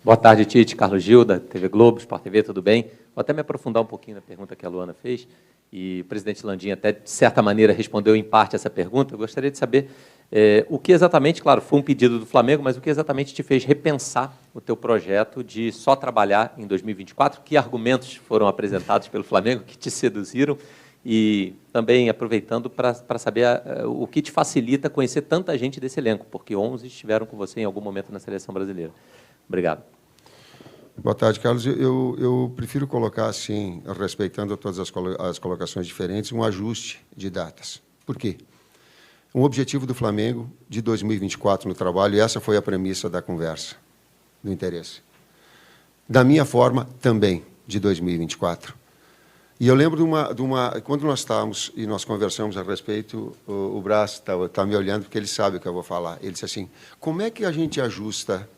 Boa tarde, Tite. Carlos Gil, da TV Globo, Sport TV, tudo bem? Vou até me aprofundar um pouquinho na pergunta que a Luana fez, e o presidente Landim até, de certa maneira, respondeu em parte essa pergunta. Eu gostaria de saber o que exatamente, claro, foi um pedido do Flamengo, mas o que exatamente te fez repensar o teu projeto de só trabalhar em 2024? Que argumentos foram apresentados pelo Flamengo que te seduziram? E também aproveitando para saber o que te facilita conhecer tanta gente desse elenco, porque 11 estiveram com você em algum momento na seleção brasileira. Obrigado. Boa tarde, Carlos. Eu prefiro colocar, assim, respeitando todas as colocações diferentes, um ajuste de datas. Por quê? Um objetivo do Flamengo de 2024 no trabalho, e essa foi a premissa da conversa, do interesse. Da minha forma, também, de 2024. E eu lembro de uma quando nós estávamos e nós conversamos a respeito, o Brás está me olhando porque ele sabe o que eu vou falar. Ele disse assim, como é que a gente ajusta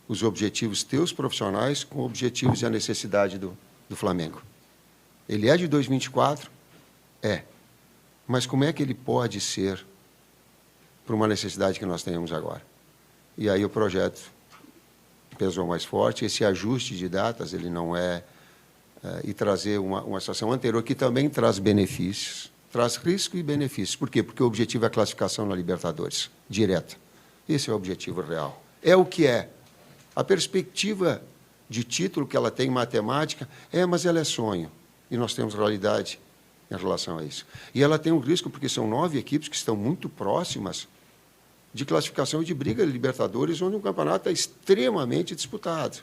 os objetivos teus profissionais com objetivos e a necessidade do Flamengo? Ele é de 2024? É. Mas como é que ele pode ser para uma necessidade que nós tenhamos agora? E aí o projeto pesou mais forte, esse ajuste de datas, ele não e trazer uma situação anterior que também traz benefícios, traz risco e benefícios. Por quê? Porque o objetivo é a classificação na Libertadores, direta. Esse é o objetivo real. É o que é. A perspectiva de título que ela tem em matemática mas ela é sonho. E nós temos realidade em relação a isso. E ela tem um risco, porque são 9 equipes que estão muito próximas de classificação e de briga de Libertadores, onde o campeonato é extremamente disputado.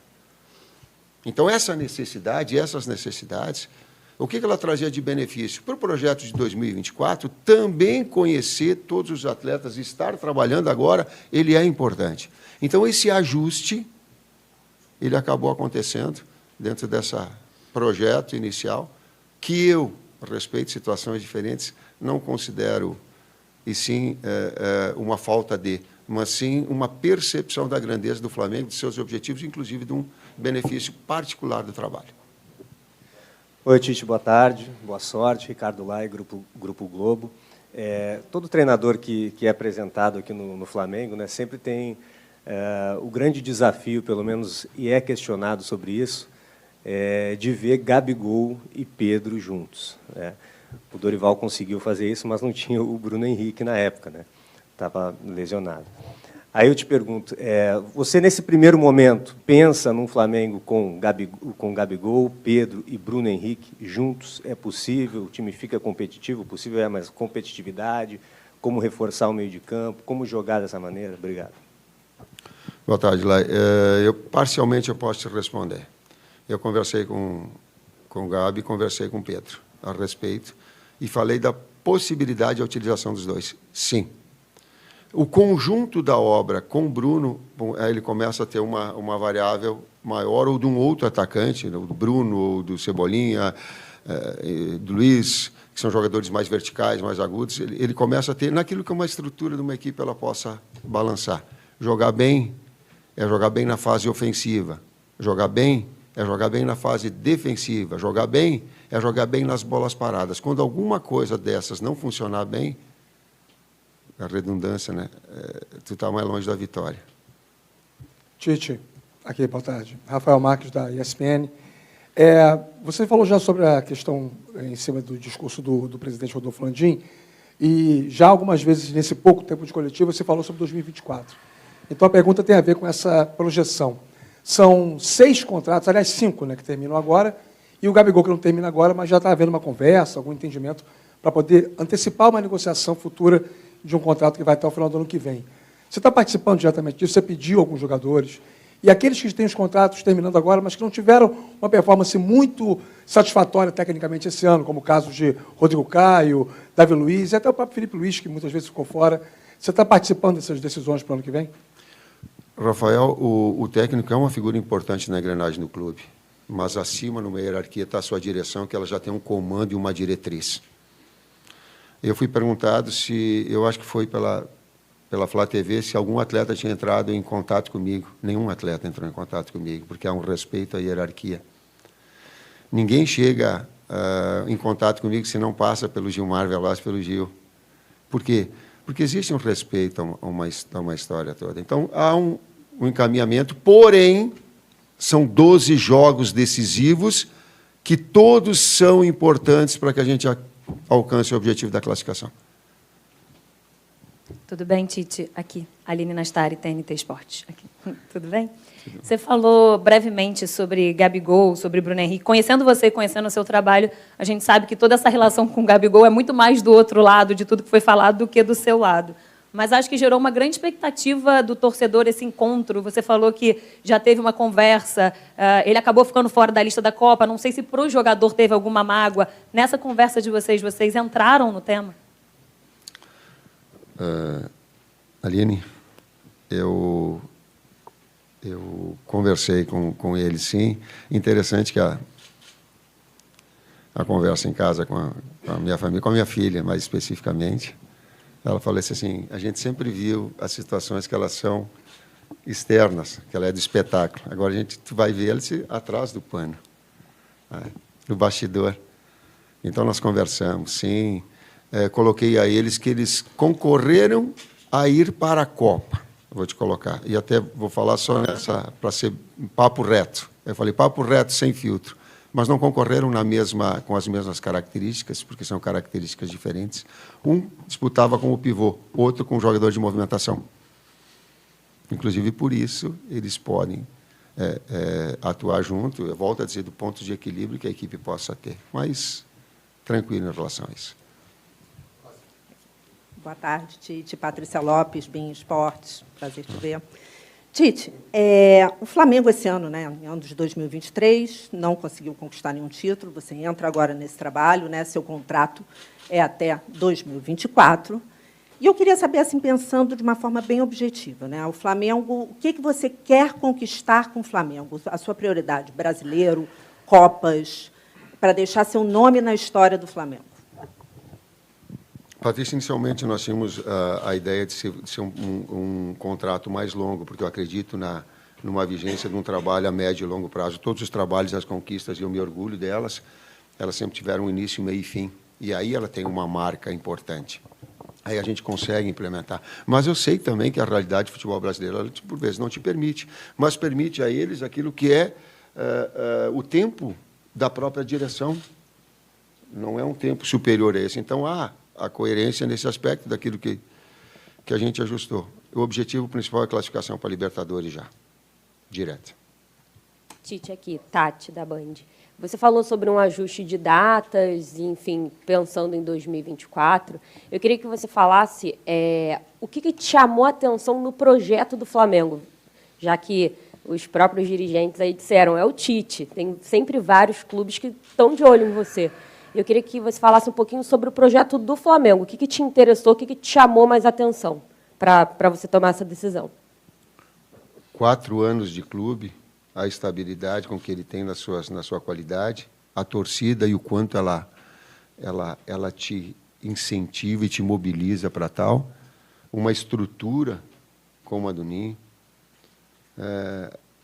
Então, essa necessidade, essas necessidades, o que ela trazia de benefício? Para o projeto de 2024, também conhecer todos os atletas, estar trabalhando agora, ele é importante. Então, esse ajuste ele acabou acontecendo dentro desse projeto inicial, que eu, a respeito de situações diferentes, não considero, e sim, uma falta mas sim uma percepção da grandeza do Flamengo, de seus objetivos, inclusive de um benefício particular do trabalho. Oi, Tite, boa tarde, boa sorte. Ricardo Lai, Grupo Globo. Todo treinador que é apresentado aqui no Flamengo, né, sempre tem o grande desafio, pelo menos, e é questionado sobre isso, de ver Gabigol e Pedro juntos, né? O Dorival conseguiu fazer isso, mas não tinha o Bruno Henrique na época, né? Estava lesionado. Aí eu te pergunto, você, nesse primeiro momento, pensa num Flamengo com Gabigol, Pedro e Bruno Henrique juntos? É possível? O time fica competitivo? Possível mas competitividade? Como reforçar o meio de campo? Como jogar dessa maneira? Obrigado. Boa tarde, Lai. Parcialmente eu posso te responder. Eu conversei com o Gabi, conversei com o Pedro a respeito e falei da possibilidade da utilização dos dois. Sim. O conjunto da obra com o Bruno, ele começa a ter uma variável maior, ou de um outro atacante, do Bruno, ou do Cebolinha, do Luiz, que são jogadores mais verticais, mais agudos, ele começa a ter, naquilo que é uma estrutura de uma equipe, ela possa balançar. Jogar bem é jogar bem na fase ofensiva. Jogar bem é jogar bem na fase defensiva. Jogar bem é jogar bem nas bolas paradas. Quando alguma coisa dessas não funcionar bem, a redundância, né? Tu está mais longe da vitória. Tite, aqui, boa tarde. Rafael Marques, da ESPN. Você falou já sobre a questão em cima do discurso do presidente Rodolfo Landim, e já algumas vezes, nesse pouco tempo de coletivo, você falou sobre 2024. Então, a pergunta tem a ver com essa projeção. São 6 contratos, aliás, 5, né, que terminam agora, e o Gabigol, que não termina agora, mas já está havendo uma conversa, algum entendimento, para poder antecipar uma negociação futura de um contrato que vai até o final do ano que vem. Você está participando diretamente disso? Você pediu alguns jogadores? E aqueles que têm os contratos terminando agora, mas que não tiveram uma performance muito satisfatória tecnicamente esse ano, como o caso de Rodrigo Caio, Davi Luiz, e até o próprio Felipe Luiz, que muitas vezes ficou fora. Você está participando dessas decisões para o ano que vem? Rafael, o técnico é uma figura importante na engrenagem do clube, mas acima, numa hierarquia, está a sua direção, que ela já tem um comando e uma diretriz. Eu fui perguntado se, eu acho que foi pela Flá TV, se algum atleta tinha entrado em contato comigo. Nenhum atleta entrou em contato comigo, porque há um respeito à hierarquia. Ninguém chega em contato comigo se não passa pelo Gilmar Velasquez, pelo Gil. Por quê? Porque existe um respeito a uma história toda. Então, há um encaminhamento, porém, São 12 jogos decisivos que todos são importantes para que a gente alcance o objetivo da classificação. Tudo bem, Tite? Aqui, Aline Nastari, TNT Esportes. Aqui. Tudo bem? Você falou brevemente sobre Gabigol, sobre Bruno Henrique. Conhecendo você, conhecendo o seu trabalho, a gente sabe que toda essa relação com o Gabigol é muito mais do outro lado de tudo que foi falado do que do seu lado. Mas acho que gerou uma grande expectativa do torcedor esse encontro. Você falou que já teve uma conversa, ele acabou ficando fora da lista da Copa. Não sei se para o jogador teve alguma mágoa. Nessa conversa de vocês entraram no tema? Aline, eu conversei com ele, sim. Interessante que a conversa em casa com a minha família, com a minha filha, mais especificamente, ela falou assim, a gente sempre viu as situações que elas são externas, que ela é do espetáculo. Agora tu vai ver elas atrás do pano, né, do bastidor. Então, nós conversamos, sim. Coloquei a eles que eles concorreram a ir para a Copa. Vou te colocar. E até vou falar só nessa, para ser papo reto. Eu falei papo reto, sem filtro. Mas não concorreram com as mesmas características, porque são características diferentes. Um disputava como pivô, outro com jogador de movimentação. Inclusive, por isso, eles podem atuar junto, eu volto a dizer, do ponto de equilíbrio que a equipe possa ter. Mas, tranquilo em relação a isso. Boa tarde, Tite. Patrícia Lopes, BIM Esportes. Prazer te ver. Tite, o Flamengo esse ano, né, em ano de 2023, não conseguiu conquistar nenhum título. Você entra agora nesse trabalho, né, seu contrato é até 2024. E eu queria saber, assim, pensando de uma forma bem objetiva, né, o Flamengo, o que você quer conquistar com o Flamengo? A sua prioridade, brasileiro, Copas, para deixar seu nome na história do Flamengo? Patrícia, inicialmente nós tínhamos a ideia de ser um contrato mais longo, porque eu acredito numa vigência de um trabalho a médio e longo prazo. Todos os trabalhos, as conquistas, e eu me orgulho delas, elas sempre tiveram início, meio e fim. E aí ela tem uma marca importante. Aí a gente consegue implementar. Mas eu sei também que a realidade do futebol brasileiro, ela, por vezes, não te permite, mas permite a eles aquilo que é o tempo da própria direção. Não é um tempo superior a esse. Então, a coerência nesse aspecto daquilo que a gente ajustou. O objetivo principal é a classificação para a Libertadores já, direto. Tite, aqui, Tati, da Band. Você falou sobre um ajuste de datas, enfim, pensando em 2024. Eu queria que você falasse o que te chamou a atenção no projeto do Flamengo, já que os próprios dirigentes aí disseram, é o Tite, tem sempre vários clubes que estão de olho em você. Eu queria que você falasse um pouquinho sobre o projeto do Flamengo. O que te interessou, o que te chamou mais atenção para você tomar essa decisão? 4 anos de clube, a estabilidade com que ele tem na sua qualidade, a torcida e o quanto ela te incentiva e te mobiliza para tal, uma estrutura como a do Ninho,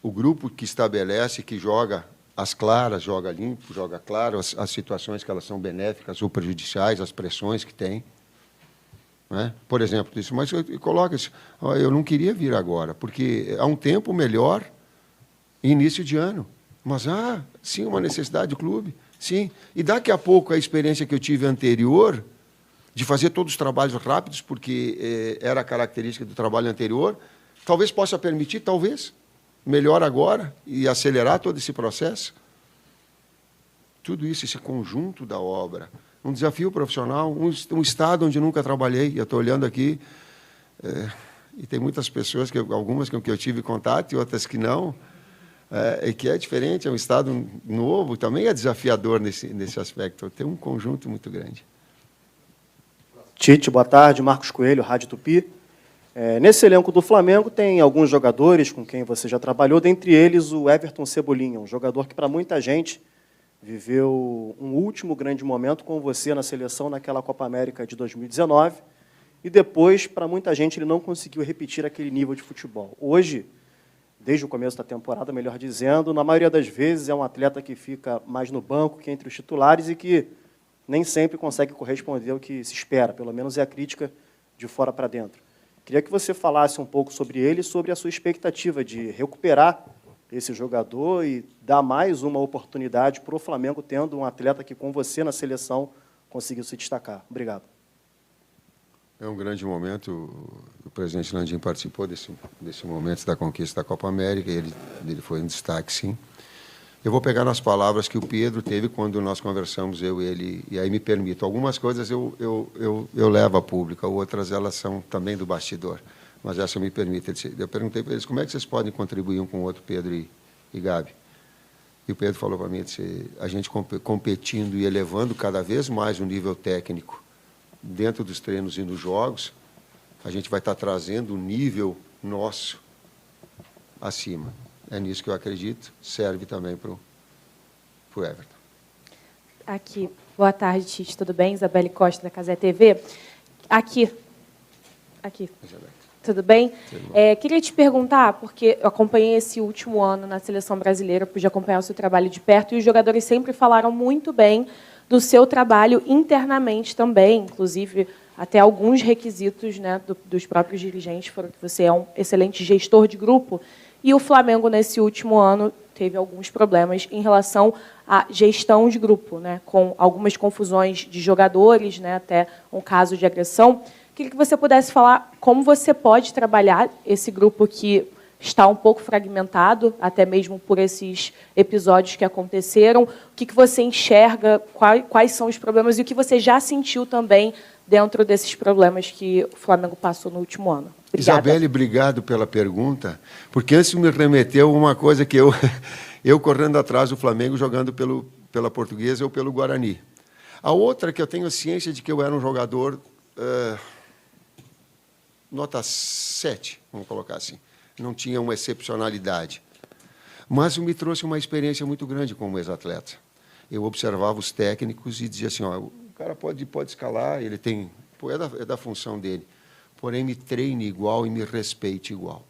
o grupo que estabelece, que joga as claras, joga limpo, joga claro, as situações que elas são benéficas ou prejudiciais, as pressões que tem. Né? Por exemplo, isso, mas coloca isso, eu não queria vir agora, porque há um tempo melhor, início de ano. Mas, sim, uma necessidade do clube, sim. E daqui a pouco a experiência que eu tive anterior, de fazer todos os trabalhos rápidos, porque era a característica do trabalho anterior, talvez possa permitir, talvez, melhor agora e acelerar todo esse processo. Tudo isso, esse conjunto da obra, um desafio profissional, um estado onde nunca trabalhei. Eu estou olhando aqui, e tem muitas pessoas, algumas com que eu tive contato e outras que não, e que é diferente, é um estado novo, também é desafiador nesse aspecto. Tem um conjunto muito grande. Tite, boa tarde. Marcos Coelho, Rádio Tupi. Nesse elenco do Flamengo tem alguns jogadores com quem você já trabalhou, dentre eles o Everton Cebolinha, um jogador que, para muita gente, viveu um último grande momento com você na seleção naquela Copa América de 2019, e depois, para muita gente, ele não conseguiu repetir aquele nível de futebol. Hoje, desde o começo da temporada, melhor dizendo, na maioria das vezes é um atleta que fica mais no banco que entre os titulares e que nem sempre consegue corresponder ao que se espera, pelo menos é a crítica de fora para dentro. Queria que você falasse um pouco sobre ele e sobre a sua expectativa de recuperar esse jogador e dar mais uma oportunidade para o Flamengo, tendo um atleta que, com você na seleção, conseguiu se destacar. Obrigado. É um grande momento. O presidente Landim participou desse momento da conquista da Copa América, e ele foi um destaque, sim. Eu vou pegar nas palavras que o Pedro teve quando nós conversamos, eu e ele, e aí me permito. Algumas coisas eu levo a pública, outras elas são também do bastidor, mas essa me permite. Eu perguntei para eles como é que vocês podem contribuir um com o outro, Pedro e Gabi. E o Pedro falou para mim, disse, a gente competindo e elevando cada vez mais o nível técnico dentro dos treinos e nos jogos, a gente vai estar trazendo o nível nosso acima. É nisso que eu acredito, serve também para o Everton. Aqui, boa tarde, Tite, tudo bem? Isabelle Costa, da Casé TV. Aqui, tudo bem? Queria te perguntar, porque eu acompanhei esse último ano na Seleção Brasileira, pude acompanhar o seu trabalho de perto, e os jogadores sempre falaram muito bem do seu trabalho internamente também, inclusive até alguns requisitos, né, dos próprios dirigentes foram que você é um excelente gestor de grupo, e o Flamengo, nesse último ano, teve alguns problemas em relação à gestão de grupo, né, com algumas confusões de jogadores, né, até um caso de agressão. Queria que você pudesse falar como você pode trabalhar esse grupo que está um pouco fragmentado, até mesmo por esses episódios que aconteceram. O que você enxerga, quais são os problemas e o que você já sentiu também dentro desses problemas que o Flamengo passou no último ano. Obrigada. Isabelle, obrigado pela pergunta, porque antes me remeteu uma coisa que eu correndo atrás do Flamengo, jogando pela Portuguesa ou pelo Guarani. A outra que eu tenho ciência de que eu era um jogador nota 7, vamos colocar assim. Não tinha uma excepcionalidade. Mas me trouxe uma experiência muito grande como ex-atleta. Eu observava os técnicos e dizia assim, ó, o cara pode escalar, ele tem, é da função dele, porém me treine igual e me respeite igual.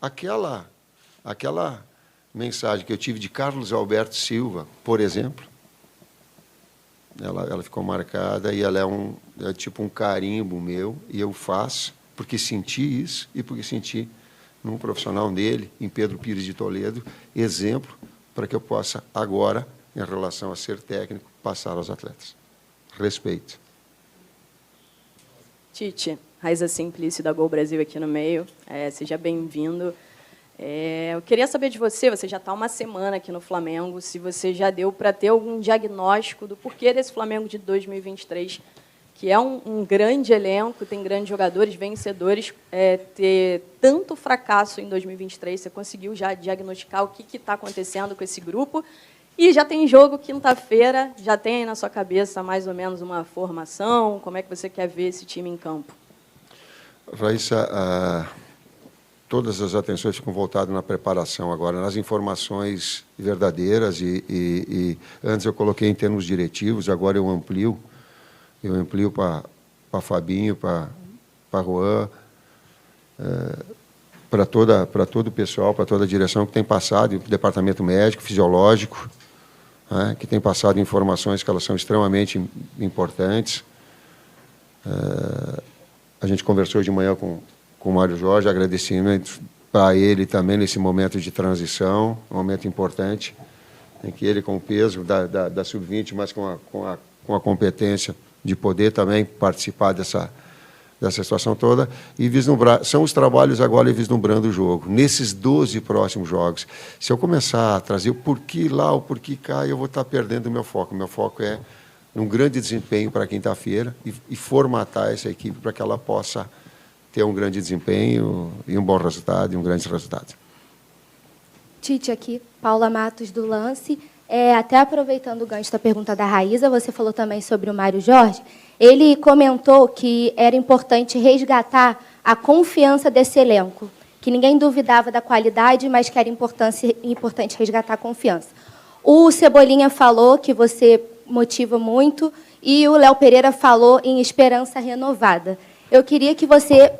Aquela mensagem que eu tive de Carlos Alberto Silva, por exemplo, ela ficou marcada e ela é tipo um carimbo meu, e eu faço porque senti isso e porque senti num profissional dele, em Pedro Pires de Toledo, exemplo para que eu possa agora, em relação a ser técnico, passar aos atletas. Respeito. Tite, Raiza Simplício da Gol Brasil aqui no meio. Seja bem-vindo. Eu queria saber de você, você já está uma semana aqui no Flamengo, se você já deu para ter algum diagnóstico do porquê desse Flamengo de 2023, que é um grande elenco, tem grandes jogadores, vencedores, ter tanto fracasso em 2023, você conseguiu já diagnosticar o que está acontecendo com esse grupo? E já tem jogo quinta-feira, já tem aí na sua cabeça mais ou menos uma formação, como é que você quer ver esse time em campo? Raíssa, todas as atenções ficam voltadas na preparação agora, nas informações verdadeiras, e antes eu coloquei em termos diretivos, agora eu amplio para Fabinho, para Juan, para todo o pessoal, para toda a direção que tem passado, o departamento médico, fisiológico, né, que tem passado informações que elas são extremamente importantes. A gente conversou de manhã com o Mário Jorge, agradecimento para ele também nesse momento de transição, um momento importante, em que ele, com o peso da Sub-20, mas com a competência de poder também participar dessa situação toda, e vislumbrar, são os trabalhos agora vislumbrando o jogo. Nesses 12 próximos jogos, se eu começar a trazer o porquê lá, o porquê cá, eu vou estar perdendo o meu foco. O meu foco é um grande desempenho para quinta-feira e formatar essa equipe para que ela possa ter um grande desempenho e um bom resultado, e um grande resultado. Tite, aqui, Paula Matos, do Lance. Até aproveitando o gancho da pergunta da Raíza, você falou também sobre o Mário Jorge. Ele comentou que era importante resgatar a confiança desse elenco, que ninguém duvidava da qualidade, mas que era importante resgatar a confiança. O Cebolinha falou que você motiva muito e o Léo Pereira falou em esperança renovada. Eu queria que você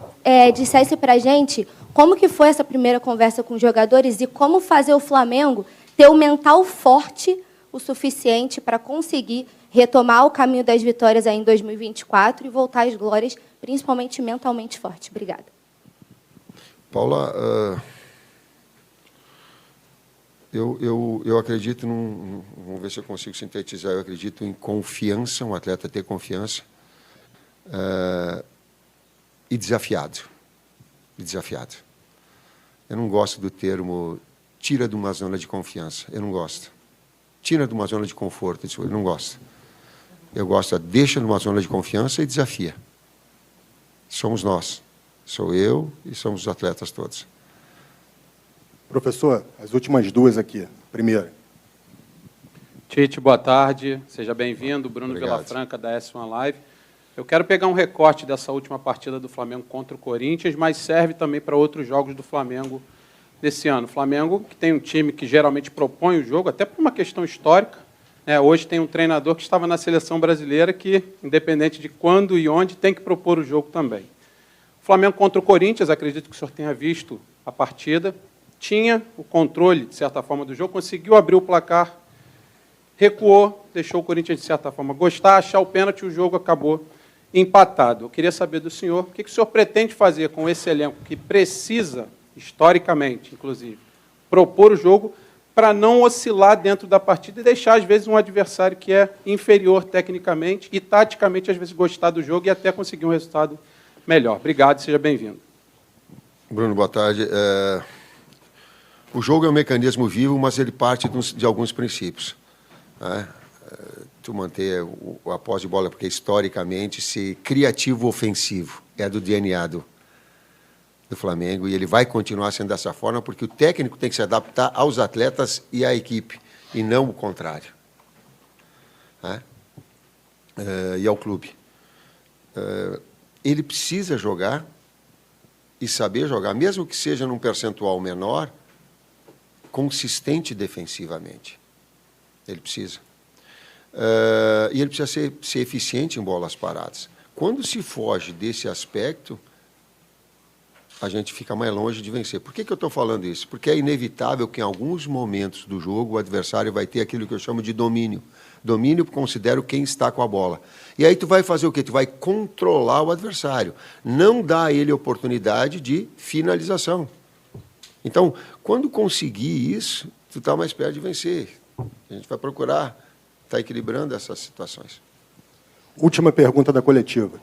dissesse para a gente como que foi essa primeira conversa com os jogadores e como fazer o Flamengo ter o mental forte o suficiente para conseguir retomar o caminho das vitórias aí em 2024 e voltar às glórias, principalmente mentalmente forte. Obrigada. Paula, Eu acredito vamos ver se eu consigo sintetizar, eu acredito em confiança, um atleta ter confiança, e desafiado. Eu não gosto do termo tira de uma zona de confiança, eu não gosto. Tira de uma zona de conforto, eu não gosto. Eu gosto de deixa numa zona de confiança e desafia. Somos nós, sou eu e somos os atletas todos. Professor, as últimas duas aqui. Primeira. Tite, boa tarde. Seja bem-vindo. Bruno Vilafranca, da S1 Live. Eu quero pegar um recorte dessa última partida do Flamengo contra o Corinthians, mas serve também para outros jogos do Flamengo desse ano. O Flamengo, que tem um time que geralmente propõe o jogo, até por uma questão histórica, né? Hoje tem um treinador que estava na seleção brasileira que, independente de quando e onde, tem que propor o jogo também. O Flamengo contra o Corinthians, acredito que o senhor tenha visto a partida, tinha o controle, de certa forma, do jogo, conseguiu abrir o placar, recuou, deixou o Corinthians, de certa forma, gostar, achar o pênalti, o jogo acabou empatado. Eu queria saber do senhor, o que o senhor pretende fazer com esse elenco que precisa, historicamente, inclusive, propor o jogo para não oscilar dentro da partida e deixar, às vezes, um adversário que é inferior tecnicamente e, taticamente, às vezes, gostar do jogo e até conseguir um resultado melhor. Obrigado, seja bem-vindo. Bruno, boa tarde. O jogo é um mecanismo vivo, mas ele parte de alguns princípios. Né? Tu manter a posse de bola, porque historicamente ser criativo ofensivo é do DNA do Flamengo, e ele vai continuar sendo dessa forma, porque o técnico tem que se adaptar aos atletas e à equipe, e não o contrário. Né? E ao clube. Ele precisa jogar e saber jogar, mesmo que seja num percentual menor, consistente defensivamente. Ele precisa. E ele precisa ser eficiente em bolas paradas. Quando se foge desse aspecto, a gente fica mais longe de vencer. Por que eu estou falando isso? Porque é inevitável que, em alguns momentos do jogo, o adversário vai ter aquilo que eu chamo de domínio. Domínio, considero quem está com a bola. E aí tu vai fazer o quê? Tu vai controlar o adversário. Não dá a ele oportunidade de finalização. Então, quando conseguir isso, tu está mais perto de vencer. A gente vai procurar estar equilibrando essas situações. Última pergunta da coletiva.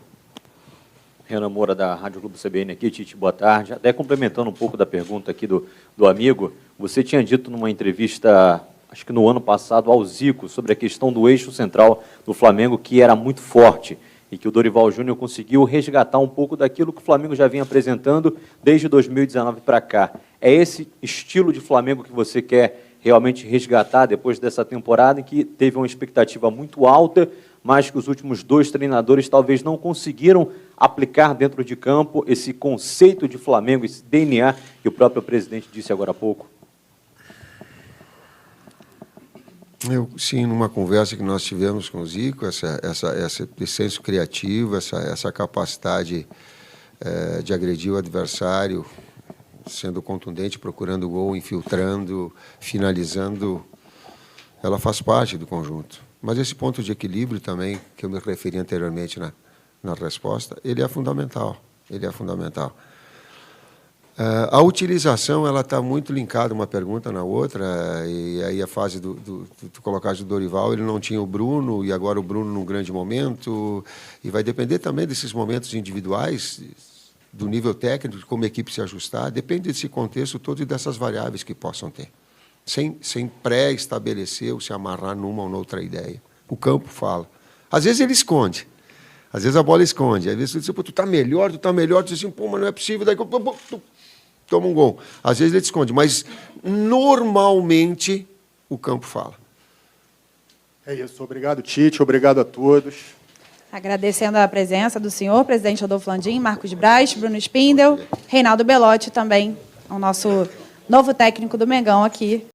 Renan Moura, da Rádio Globo CBN aqui. Tite, boa tarde. Até complementando um pouco da pergunta aqui do amigo, você tinha dito numa entrevista, acho que no ano passado, ao Zico, sobre a questão do eixo central do Flamengo, que era muito forte, e que o Dorival Júnior conseguiu resgatar um pouco daquilo que o Flamengo já vinha apresentando desde 2019 para cá. É esse estilo de Flamengo que você quer realmente resgatar depois dessa temporada, em que teve uma expectativa muito alta, mas que os últimos dois treinadores talvez não conseguiram aplicar dentro de campo esse conceito de Flamengo, esse DNA que o próprio presidente disse agora há pouco? Sim, numa conversa que nós tivemos com o Zico, esse senso criativo, essa capacidade de agredir o adversário, sendo contundente, procurando gol, infiltrando, finalizando, ela faz parte do conjunto. Mas esse ponto de equilíbrio também, que eu me referi anteriormente na resposta, ele é fundamental. Ele é fundamental. A utilização, ela está muito linkada uma pergunta na outra, e aí a fase do colocar do Dorival, ele não tinha o Bruno, e agora o Bruno num grande momento, e vai depender também desses momentos individuais, do nível técnico, de como a equipe se ajustar, depende desse contexto todo e dessas variáveis que possam ter. Sem pré-estabelecer ou se amarrar numa ou noutra ideia. O campo fala. Às vezes ele esconde, às vezes a bola esconde, às vezes tu diz, pô, tu está melhor, tu diz assim, pô, mas não é possível, daí tu toma um gol. Às vezes ele esconde, mas normalmente o campo fala. É isso, obrigado, Tite, obrigado a todos. Agradecendo a presença do senhor presidente Rodolfo Landim, Marcos Braz, Bruno Spindel, Reinaldo Belotti também, o nosso novo técnico do Mengão aqui.